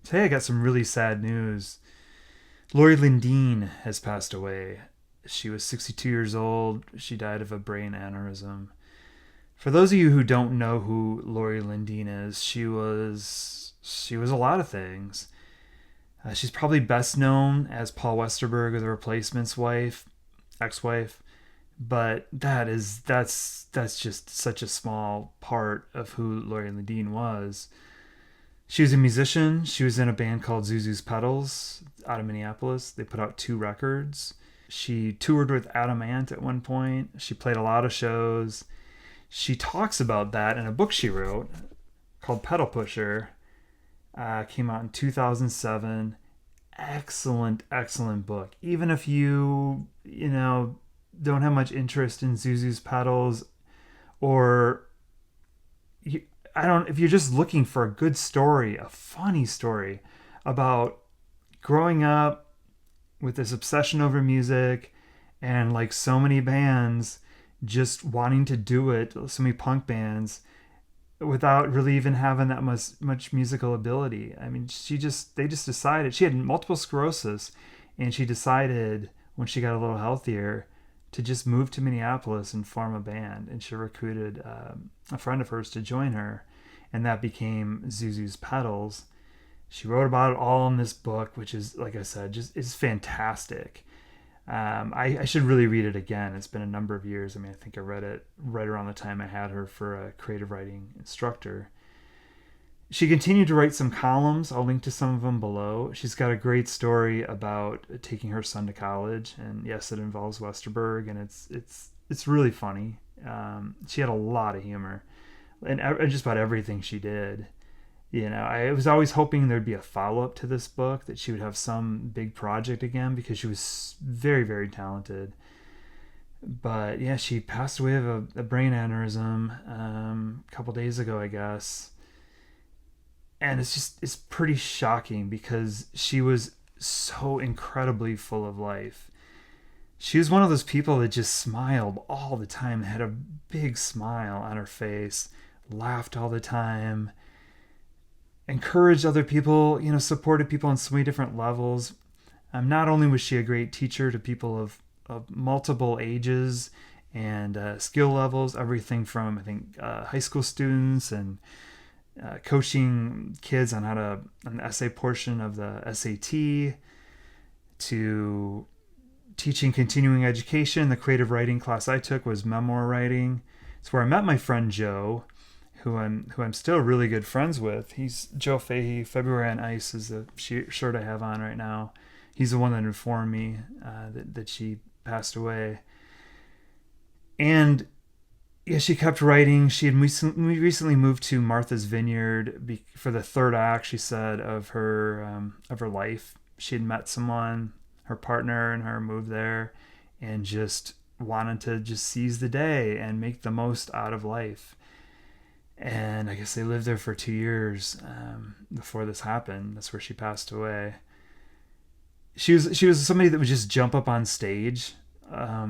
Today I got some really sad news. Laurie Lindeen has passed away. She was 62 years old. She died of a brain aneurysm. For those of you who don't know who Laurie Lindeen is, she was a lot of things. She's probably best known as Paul Westerberg or the Replacement's wife, ex-wife, but that's just such a small part of who Laurie Lindeen was. She was a musician. She was in a band called Zuzu's Pedals out of Minneapolis. They put out 2 records. She toured with Adam Ant at one point. She played a lot of shows. She talks about that in a book she wrote called Pedal Pusher. Came out in 2007. Excellent, excellent book. Even if you don't have much interest in Zuzu's Pedals, or you, I don't, if you're just looking for a good story, a funny story about growing up with this obsession over music and like so many bands just wanting to do it, so many punk bands without really even having that much musical ability. I mean, they just decided she had multiple sclerosis, and she decided when she got a little healthier to just move to Minneapolis and form a band. And she recruited a friend of hers to join her, and that became Zuzu's Pedals. She wrote about it all in this book, which is, like I said, just is fantastic. I should really read it again. It's been a number of years. I mean, I think I read it right around the time I had her for a creative writing instructor. She continued to write some columns. I'll link to some of them below. She's got a great story about taking her son to college, and yes, it involves Westerberg, and it's really funny. She had a lot of humor, and just about everything she did. I was always hoping there'd be a follow up to this book, that she would have some big project again, because she was very, very talented. But yeah, she passed away of a brain aneurysm a couple days ago, I guess. And it's pretty shocking because she was so incredibly full of life. She was one of those people that just smiled all the time, had a big smile on her face, laughed all the time, encouraged other people, supported people on so many different levels. Not only was she a great teacher to people of multiple ages and skill levels, everything from, I think, high school students, and coaching kids on how to, an essay portion of the SAT, to teaching continuing education. The creative writing class I took was memoir writing. It's where I met my friend Joe, who I'm still really good friends with. He's Joe Fahey. February on Ice is the shirt I have on right now. He's the one that informed me that she passed away. And yeah, she kept writing. She had recently moved to Martha's Vineyard for the third act, she said, of her life. She had met someone, her partner and her moved there, and just wanted to just seize the day and make the most out of life. And I guess they lived there for 2 years before this happened. That's where she passed away. She was somebody that would just jump up on stage a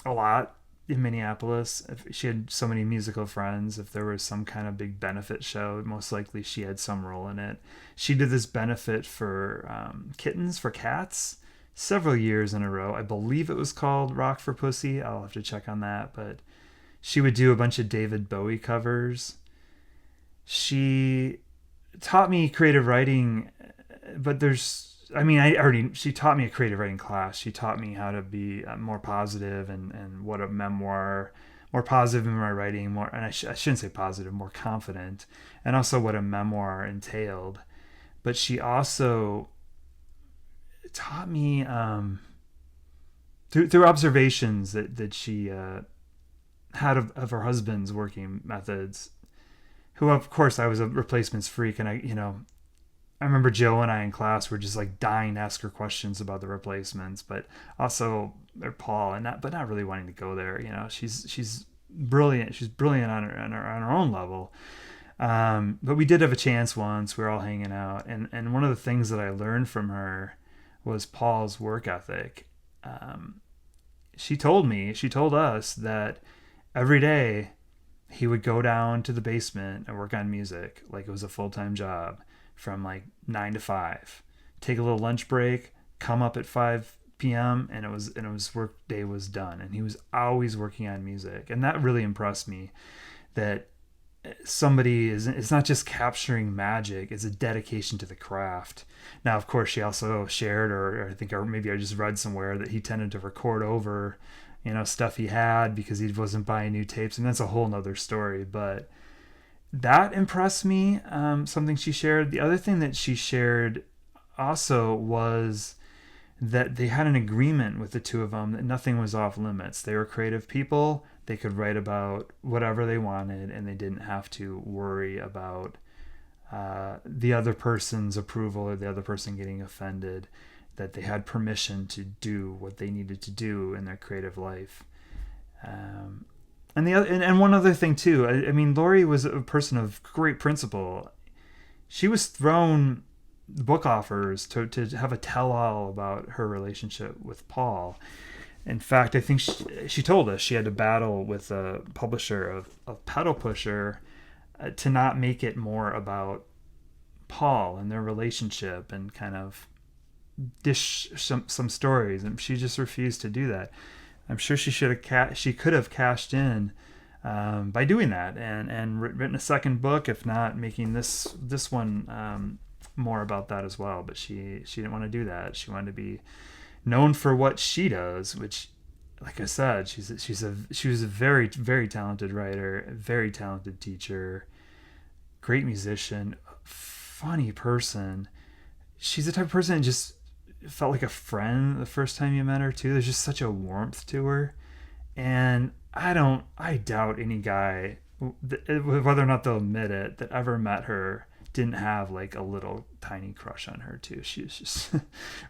lot in Minneapolis. She had so many musical friends. If there was some kind of big benefit show, most likely she had some role in it. She did this benefit for kittens, for cats, several years in a row. I believe it was called Rock for Pussy. I'll have to check on that, but she would do a bunch of David Bowie covers. She taught me creative writing, but she taught me a creative writing class. She taught me how to be more positive, and what a memoir, more positive in my writing, and I shouldn't say positive, more confident, and also what a memoir entailed. But she also taught me through observations that she had of her husband's working methods, who, of course, I was a replacements freak, and I remember Joe and I in class were just like dying to ask her questions about the replacements, but also or Paul, but not really wanting to go there. She's brilliant. She's brilliant on her own level. But we did have a chance once. We were all hanging out, and one of the things that I learned from her was Paul's work ethic. She told us that every day he would go down to the basement and work on music like it was a full-time job from like 9 to 5, take a little lunch break, come up at 5 p.m. and it was work day was done. And he was always working on music, and that really impressed me. That somebody is, it's not just capturing magic, it's a dedication to the craft. Now, of course, she also shared, or I think, or maybe I just read somewhere, that he tended to record over, stuff he had because he wasn't buying new tapes, and that's a whole nother story. But that impressed me. Something she shared. The other thing that she shared also was that they had an agreement with the two of them that nothing was off limits. They were creative people. They could write about whatever they wanted, and they didn't have to worry about the other person's approval or the other person getting offended. That they had permission to do what they needed to do in their creative life. And one other thing too. I mean, Laurie was a person of great principle. She was thrown book offers to have a tell-all about her relationship with Paul. In fact, I think she told us she had to battle with a publisher of Pedal Pusher to not make it more about Paul and their relationship and kind of dish some stories, and she just refused to do that. I'm sure she could have cashed in by doing that and written a second book, if not making this one more about that as well. But she didn't want to do that. She wanted to be known for what she does, which, like I said, she was a very, very talented writer, very talented teacher, great musician, funny person. She's the type of person that just felt like a friend the first time you met her too. There's just such a warmth to her, and I doubt any guy, whether or not they'll admit it, that ever met her didn't have like a little tiny crush on her too. She was just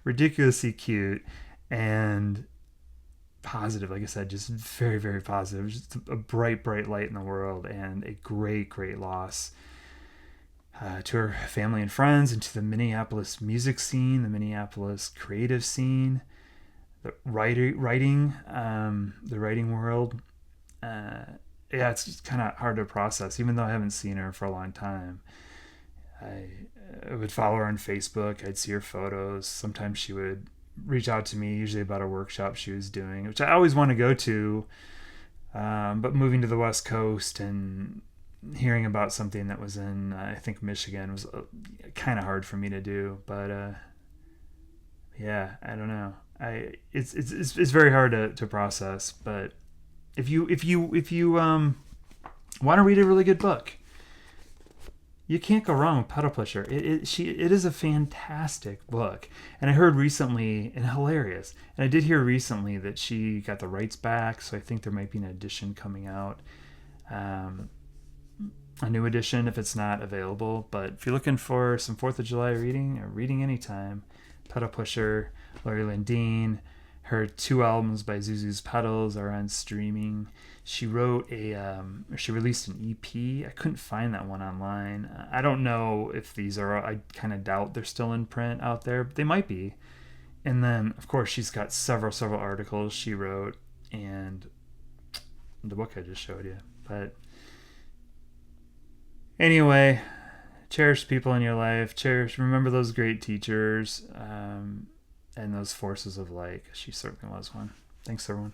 ridiculously cute and positive. Like I said, just very, very positive. Just a bright, bright light in the world, and a great, great loss to her family and friends, and to the Minneapolis music scene, the Minneapolis creative scene, the writing world. Yeah, it's kind of hard to process, even though I haven't seen her for a long time. I would follow her on Facebook. I'd see her photos. Sometimes she would reach out to me, usually about a workshop she was doing, which I always want to go to. But moving to the West Coast and hearing about something that was in, I think, Michigan was kind of hard for me to do. But yeah, I don't know. It's very hard to process. But if you want to read a really good book, you can't go wrong with Pedal Pusher. It is a fantastic book. And I heard recently, and hilarious, and I did hear recently that she got the rights back, so I think there might be an edition coming out. A new edition if it's not available. But if you're looking for some 4th of July reading, or reading anytime, Pedal Pusher, Laurie Lindeen. Her 2 albums by Zuzu's Pedals are on streaming. She wrote she released an EP. I couldn't find that one online. I don't know if these are, I kind of doubt they're still in print out there, but they might be. And then, of course, she's got several articles she wrote, and the book I just showed you. But anyway, cherish people in your life. Remember those great teachers, and those forces of light. She certainly was one. Thanks, everyone.